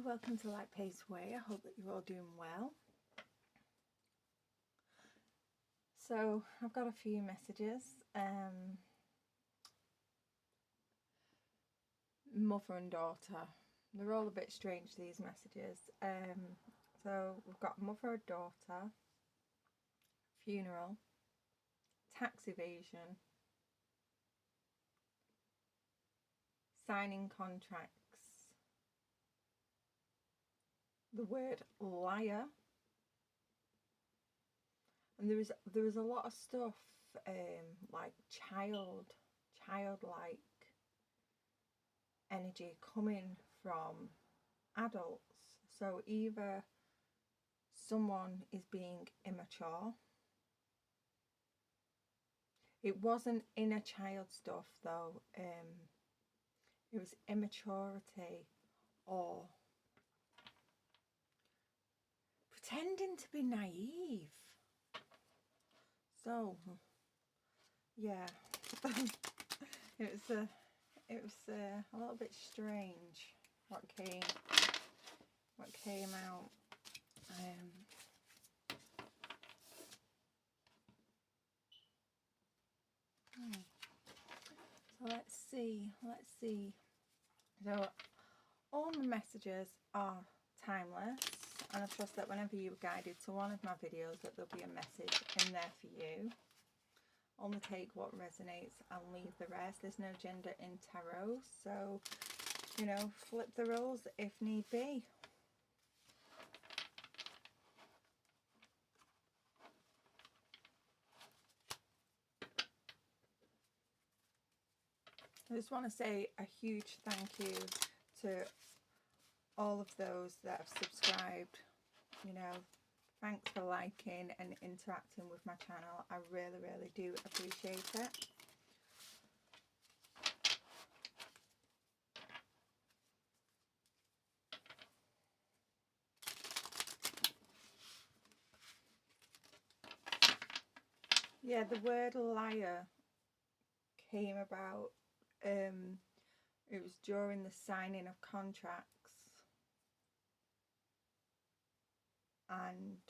welcome to Light Pace Way. I hope that you're all doing well. So I've got a few messages. Mother and daughter. They're all a bit strange, these messages. So we've got mother and daughter, funeral, tax evasion, signing contracts, the word liar, and there was a lot of stuff like childlike energy coming from adults. So either someone is being immature. It wasn't inner child stuff though. It was immaturity or pretending to be naive. So yeah, it was a little bit strange what came out. So let's see. So all my messages are timeless, and I trust that whenever you're guided to one of my videos that there'll be a message in there for you. Only take what resonates and leave the rest. There's no gender in tarot, so you know, flip the roles if need be. I just want to say a huge thank you to all of those that have subscribed. You know, thanks for liking and interacting with my channel. I really do appreciate it. Yeah, the word liar came about. It was during the signing of contracts, and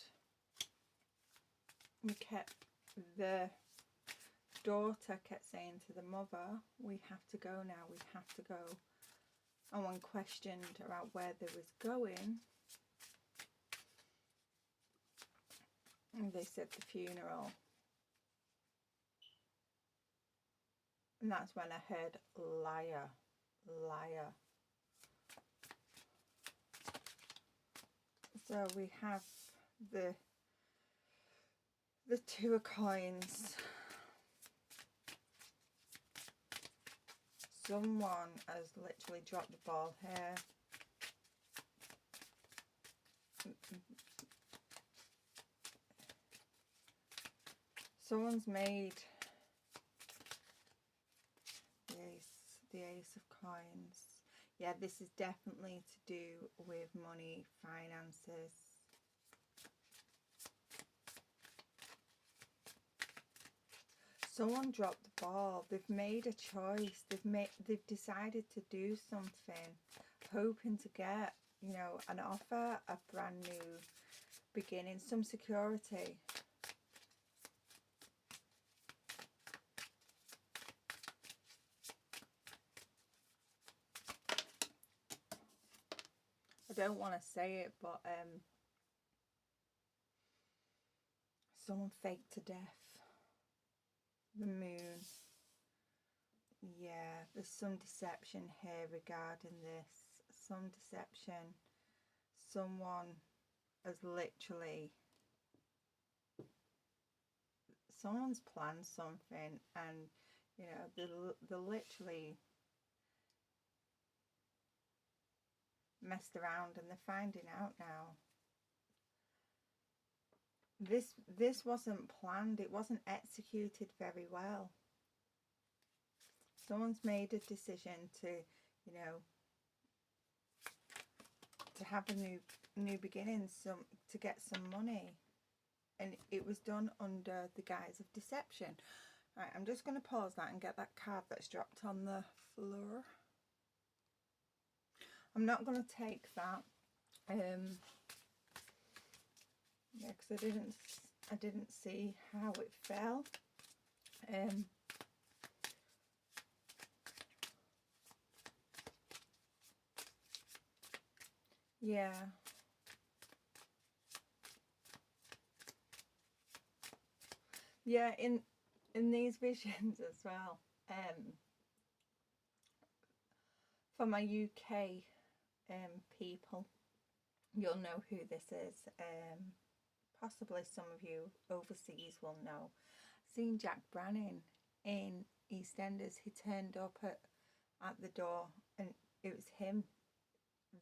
the daughter kept saying to the mother, "We have to go now, we have to go." And when questioned about where they was going, they said the funeral. And that's when I heard liar, liar. So we have the Two of Coins. Someone has literally dropped the ball here. Someone's made the Ace of Coins. Yeah, this is definitely to do with money, finances. Someone dropped the ball. They've made a choice. They've decided to do something, hoping to get, you know, an offer, a brand new beginning, some security. I don't want to say it, but someone faked to death. The Moon. Yeah, there's some deception here regarding this. Some deception. Someone has literally... Someone's planned something, and, you know, they're literally messed around, and they're finding out now. This wasn't planned. It wasn't executed very well. Someone's made a decision to, you know, to have a new beginning, to get some money, and it was done under the guise of deception. Right, I'm just going to pause that and get that card that's dropped on the floor. I'm not going to take that. Yeah, because I didn't see how it fell. Yeah. Yeah, in these visions as well. For my UK people, you'll know who this is. Possibly some of you overseas will know. Seen Jack Brannan in EastEnders. He turned up at the door, and it was him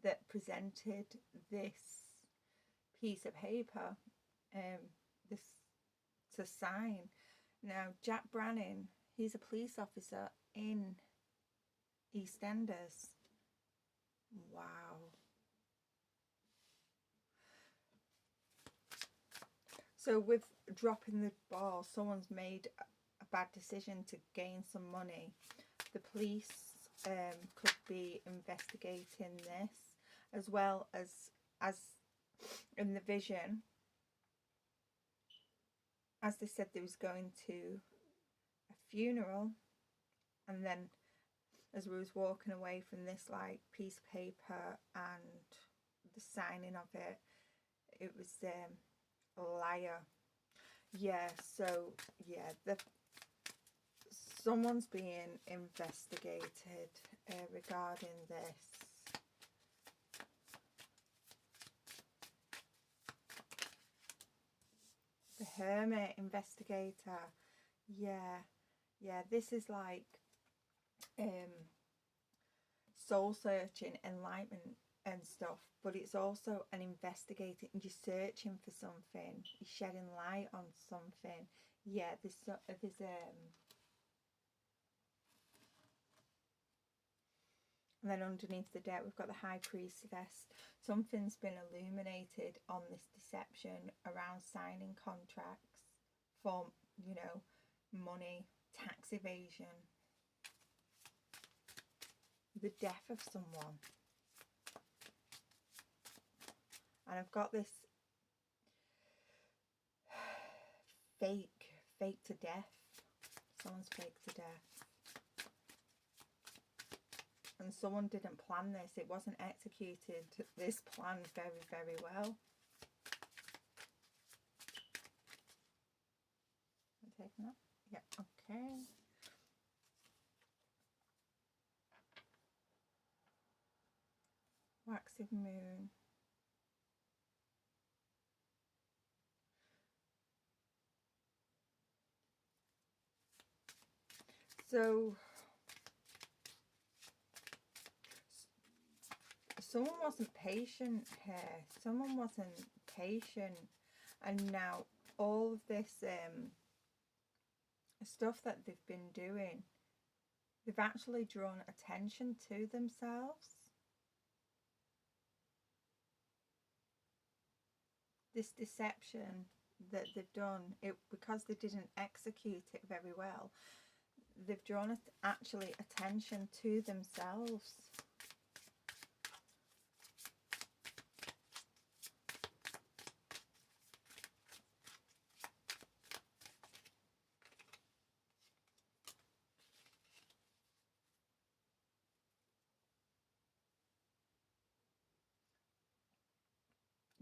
that presented this piece of paper, this to sign. Now, Jack Brannan, he's a police officer in EastEnders. Wow. So with dropping the ball, someone's made a bad decision to gain some money. The police could be investigating this, as well as in the vision, as they said they was going to a funeral, and then as we was walking away from this like piece of paper and the signing of it, it was a liar. Yeah, so yeah, someone's being investigated regarding this. The Hermit investigator. Yeah, this is like soul searching, enlightenment and stuff, but it's also an investigating. You're searching for something, you're shedding light on something. Yeah, there's and then underneath the deck we've got the High Priestess. Something's been illuminated on this deception around signing contracts for, you know, money, tax evasion, the death of someone. And I've got this fake to death. Someone's fake to death. And someone didn't plan this. It wasn't executed, this plan, very, very well. I'm taking that? Yeah, okay. Waxing moon. So someone wasn't patient here. Someone wasn't patient, and now all of this stuff that they've been doing, they've actually drawn attention to themselves. This deception that they've done, because they didn't execute it very well, they've drawn actually attention to themselves.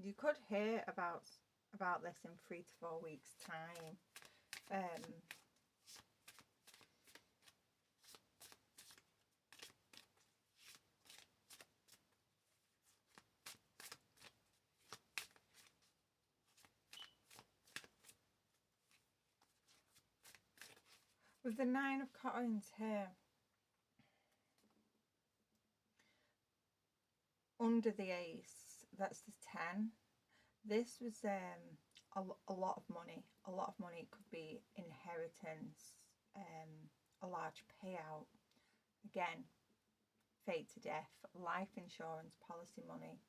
You could hear about this in 3 to 4 weeks' time. With the 9 of Coins here, under the Ace, that's the 10. This was a lot of money. A lot of money. It could be inheritance, a large payout. Again, fate to death, life insurance, policy money.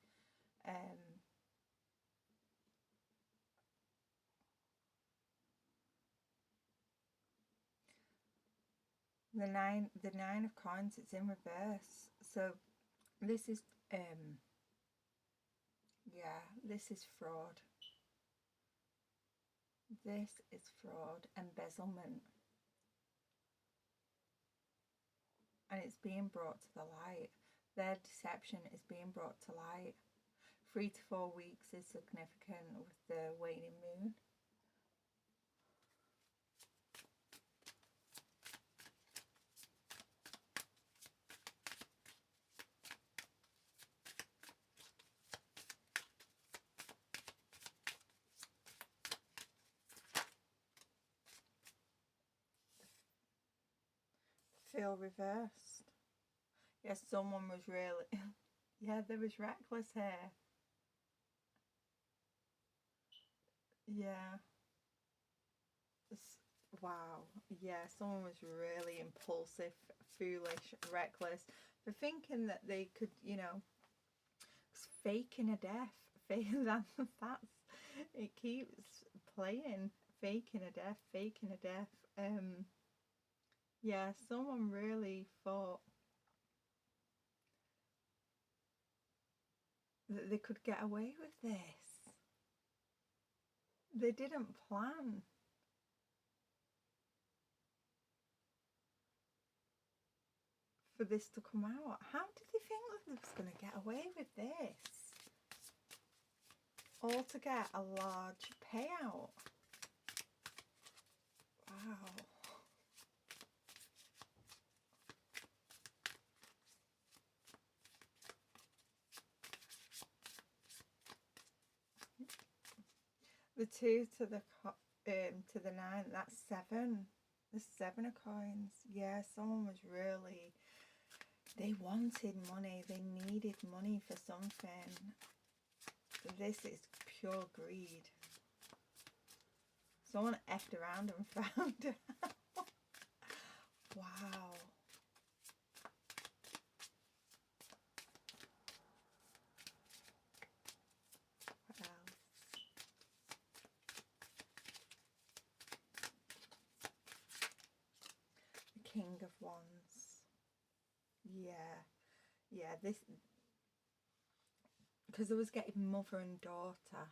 The nine of Coins, it's in reverse. So this is Yeah, this is fraud. This is fraud, embezzlement. And it's being brought to the light. Their deception is being brought to light. 3 to 4 weeks is significant with the waning moon. Feel reversed. Yes, someone was really... yeah, there was reckless here. Yeah. Wow. Yeah, someone was really impulsive, foolish, reckless for thinking that they could, you know, faking a death. That's it keeps playing. Faking a death, faking a death. Yeah, someone really thought that they could get away with this. They didn't plan. For this to come out. How did they think that they was going to get away with this? All to get a large payout. Wow. The 2 to the 9, that's 7. The 7 of coins. Yeah, someone was really... They wanted money. They needed money for something. This is pure greed. Someone effed around and found out. Wow. What else? The King of Wands. Yeah, this... Because I was getting mother and daughter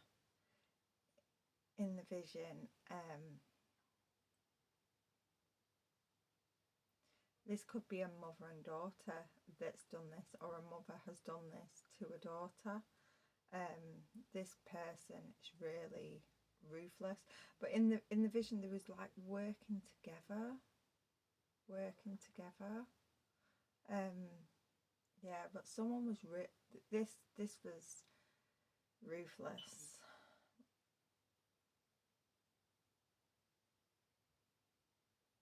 in the vision. This could be a mother and daughter that's done this, or a mother has done this to a daughter. This person is really ruthless. But in the vision, there was like working together. Yeah, but someone was this was ruthless.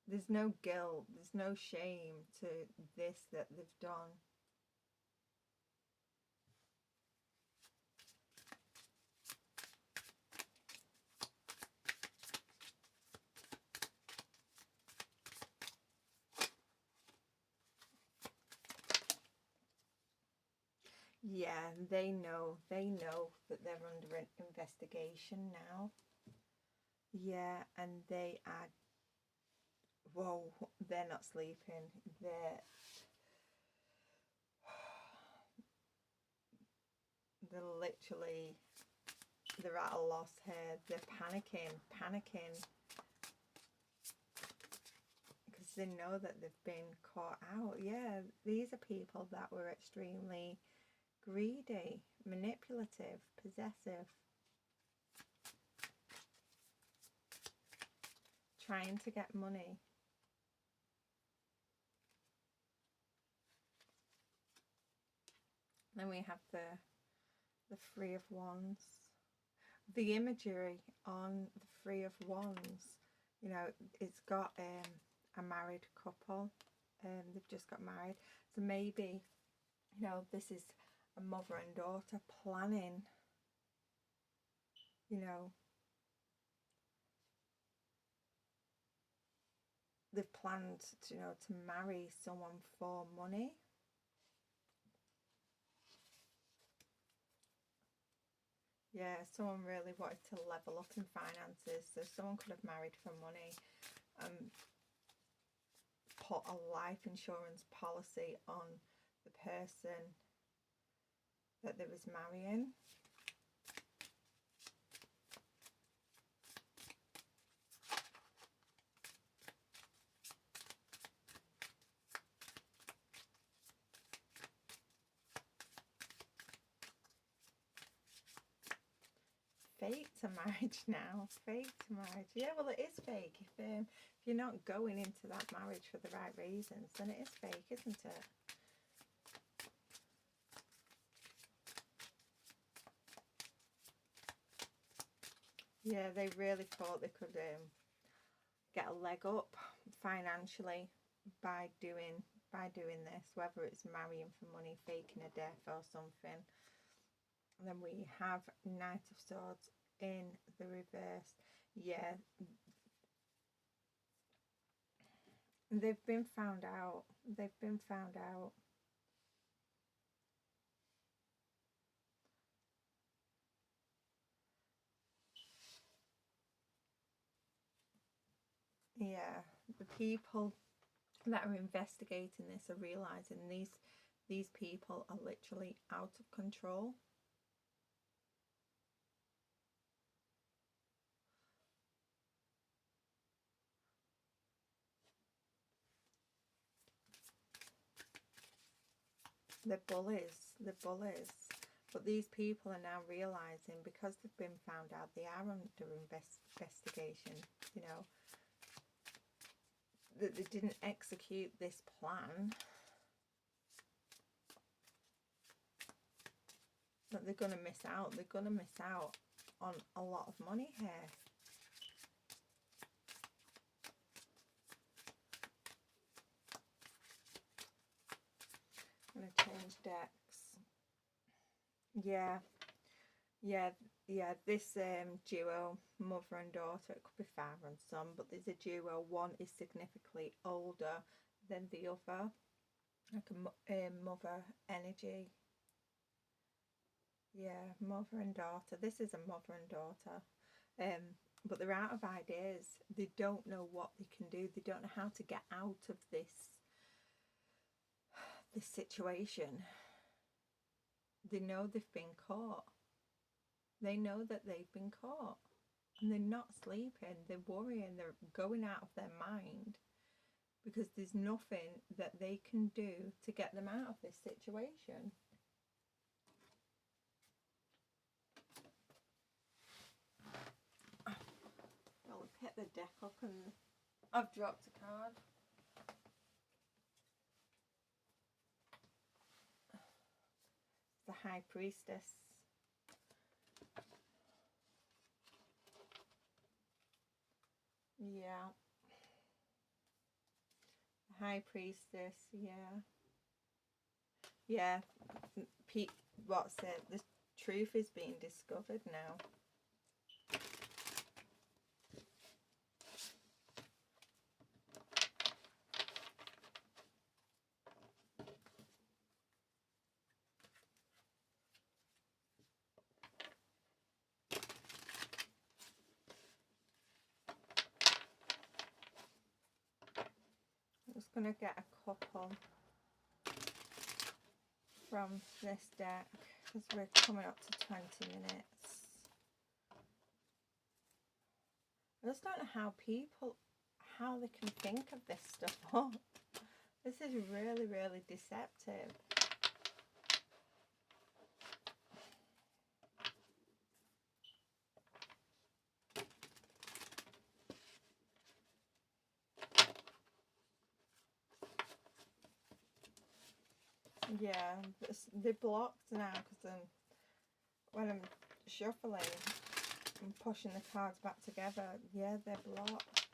There's no guilt, there's no shame to this that they've done. Yeah, they know that they're under an investigation now. Yeah, and they are... Whoa, they're not sleeping. They're literally... They're at a loss here. They're panicking. Because they know that they've been caught out. Yeah, these are people that were extremely greedy, manipulative, possessive. Trying to get money. Then we have the Three of Wands. The imagery on the Three of Wands, you know, it's got a married couple. They've just got married. So maybe, you know, this is a mother and daughter planning, you know, they've planned to, you know, to marry someone for money. Yeah, someone really wanted to level up in finances, so someone could have married for money, put a life insurance policy on the person that they was marrying. fake to marriage now. Fake to marriage. Yeah, well, it is fake. If you're not going into that marriage for the right reasons, then it is fake, isn't it? Yeah, they really thought they could get a leg up financially by doing this, whether it's marrying for money, faking a death or something. And then we have Knight of Swords in the reverse. Yeah, they've been found out. They've been found out. Yeah, the people that are investigating this are realizing these people are literally out of control. They're bullies. But these people are now realizing, because they've been found out, they are under investigation, you know, that they didn't execute this plan, that they're going to miss out. They're going to miss out on a lot of money here. I'm going to change decks. Yeah, this duo, mother and daughter, it could be father and son, but there's a duo. One is significantly older than the other, like a mother energy. Yeah, mother and daughter. This is a mother and daughter. But they're out of ideas. They don't know what they can do. They don't know how to get out of this situation. They know they've been caught. They know that they've been caught. And they're not sleeping. They're worrying. They're going out of their mind, because there's nothing that they can do to get them out of this situation. I'll pick the deck up and I've dropped a card. The High Priestess. Yeah. The High Priestess, yeah. Yeah. What's it? The truth is being discovered now. I'm just going to get a couple from this deck, because we're coming up to 20 minutes. I just don't know how they can think of this stuff. This is really, really deceptive. Yeah, they're blocked now, because when I'm shuffling and pushing the cards back together, yeah, they're blocked.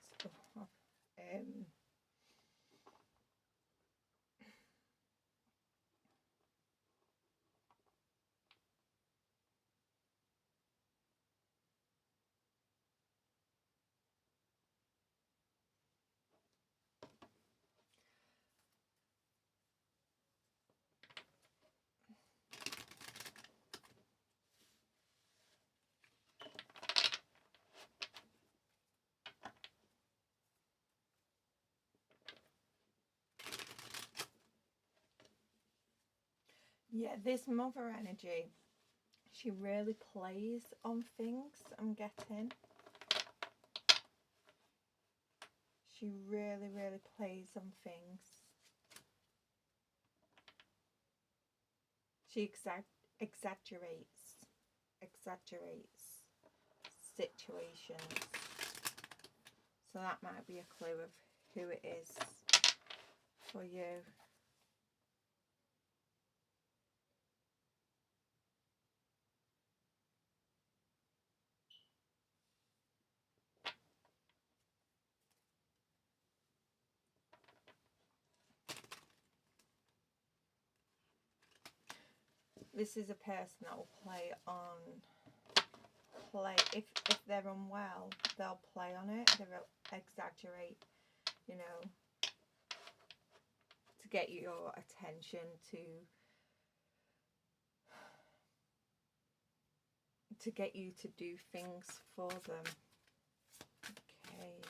Yeah, this mother energy, she really plays on things, I'm getting. She really, really plays on things. She exaggerates. situations. So that might be a clue of who it is for you. This is a person that will play if they're unwell, they'll play on it. They'll exaggerate, you know, to get your attention, to get you to do things for them. Okay.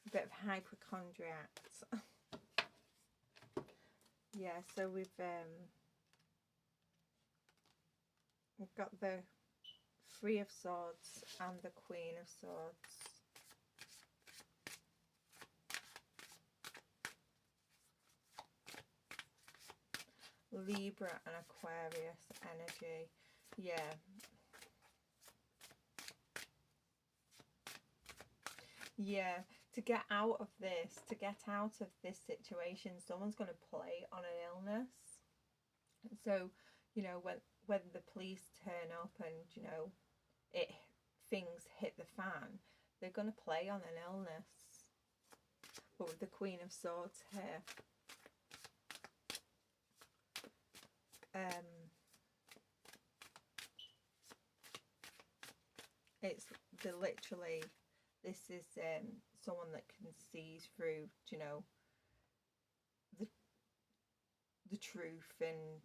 A bit of hypochondriacs. Yeah, so we've got the Three of Swords and the Queen of Swords. Libra and Aquarius energy. Yeah. Yeah. To get out of this, situation, someone's going to play on an illness. So, you know, when the police turn up and, you know, things hit the fan, they're going to play on an illness. But with the Queen of Swords here, this is someone that can see through, you know, the truth and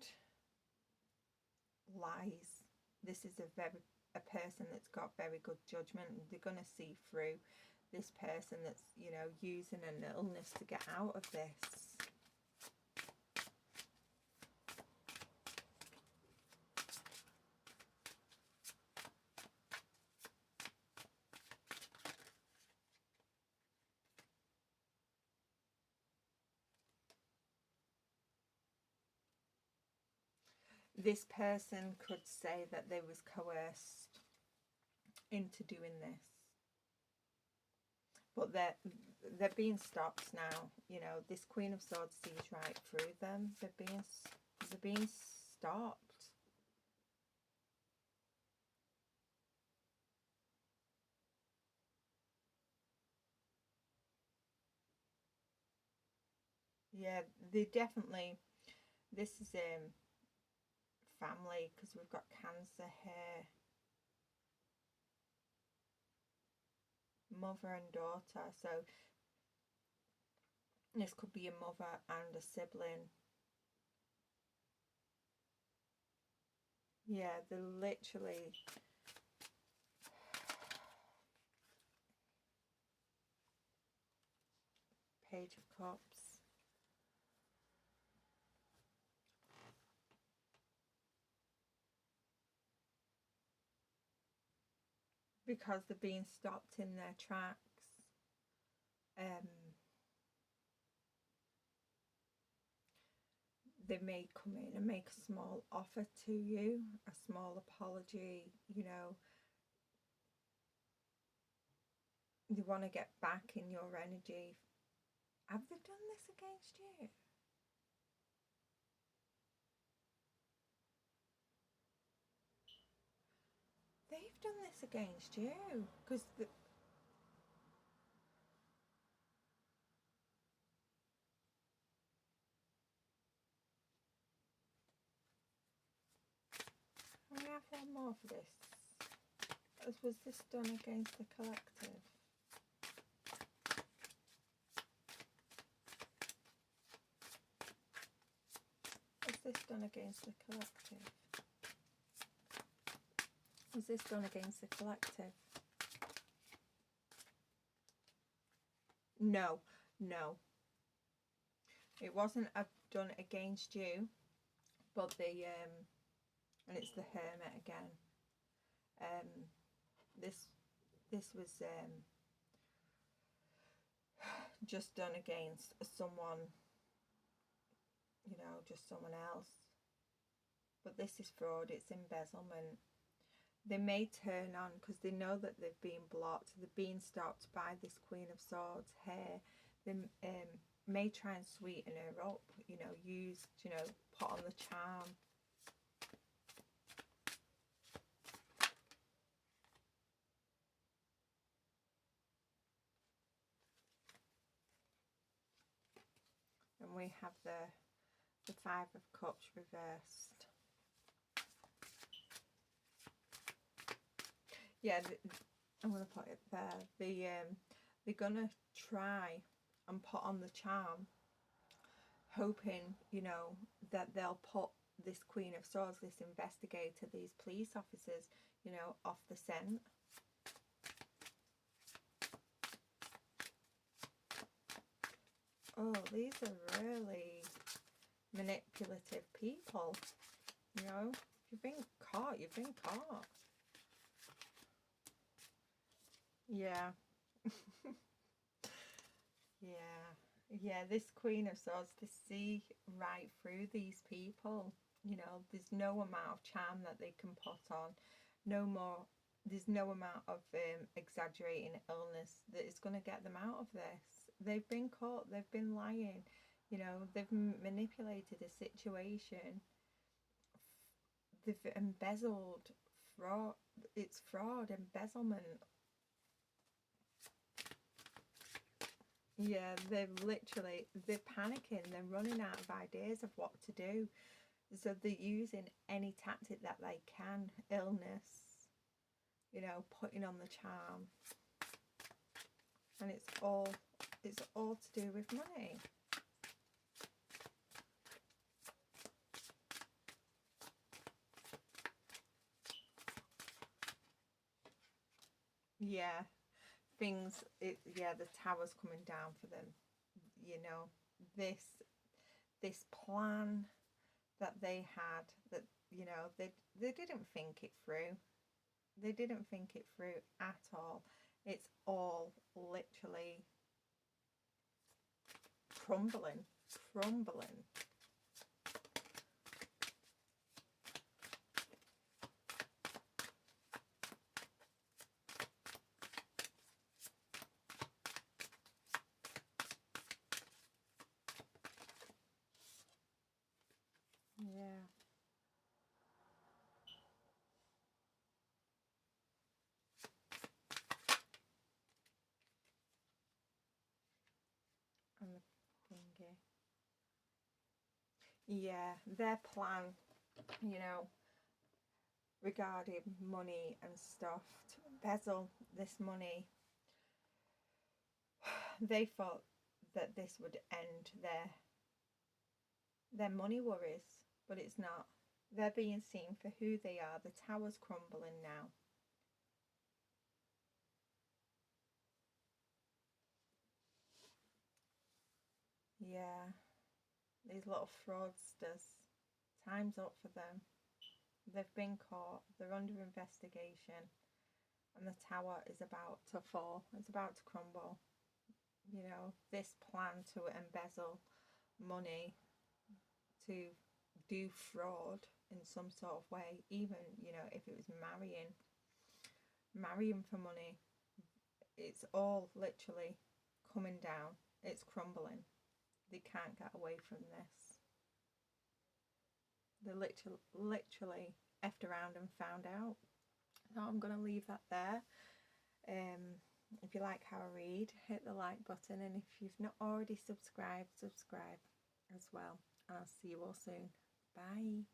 lies. This is a person that's got very good judgment, and they're going to see through this person that's, you know, using an illness to get out of this. This person could say that they was coerced into doing this, but they're being stopped now. You know, this Queen of Swords sees right through them. They're being stopped. Yeah, they definitely. This is family, because we've got Cancer here. Mother and daughter. So this could be a mother and a sibling. Yeah, they're literally. Page of Cups. Because they're being stopped in their tracks. They may come in and make a small offer to you, a small apology, you know. They want to get back in your energy. Have they done this against you? They've done this against you, because we have one more for this. Was this done against the collective? Was this done against the collective? Was this done against the collective? No, no. It wasn't done against you, but the and it's the Hermit again. This was just done against someone, you know, just someone else. But this is fraud. It's embezzlement. they may turn on because they know that they've been blocked, they've been stopped by this Queen of Swords here. They may try and sweeten her up, you know, use, you know, put on the charm. And we have the Five of Cups reversed. Yeah, I'm going to put it there. They're going to try and put on the charm, hoping, you know, that they'll put this Queen of Swords, this investigator, these police officers, you know, off the scent. Oh, these are really manipulative people, you know. If you've been caught, you've been caught. Yeah. Yeah, this Queen of Swords, to see right through these people, you know, there's no amount of charm that they can put on, there's no amount of exaggerating illness that is going to get them out of this. They've been caught, they've been lying, you know, they've manipulated a situation, they've embezzled, fraud, it's fraud, embezzlement. Yeah, they're panicking, they're running out of ideas of what to do. So they're using any tactic that they can, illness, you know, putting on the charm. And it's all to do with money. Yeah, the tower's coming down for them. You know, this plan that they had, that, you know, they didn't think it through. They didn't think it through at all. It's all literally crumbling. Yeah. And the thingy. Yeah, their plan, you know, regarding money and stuff, to embezzle this money, they thought that this would end their money worries, but it's not. They're being seen for who they are. The tower's crumbling now. Yeah, these little fraudsters, time's up for them. They've been caught, they're under investigation, and the tower is about to fall, it's about to crumble. You know, this plan to embezzle money, to do fraud in some sort of way, even, you know, if it was marrying for money, it's all literally coming down, it's crumbling. They can't get away from this. They literally effed around and found out. So I'm going to leave that there. If you like how I read, hit the like button, and if you've not already subscribed, subscribe as well. And I'll see you all soon. Bye.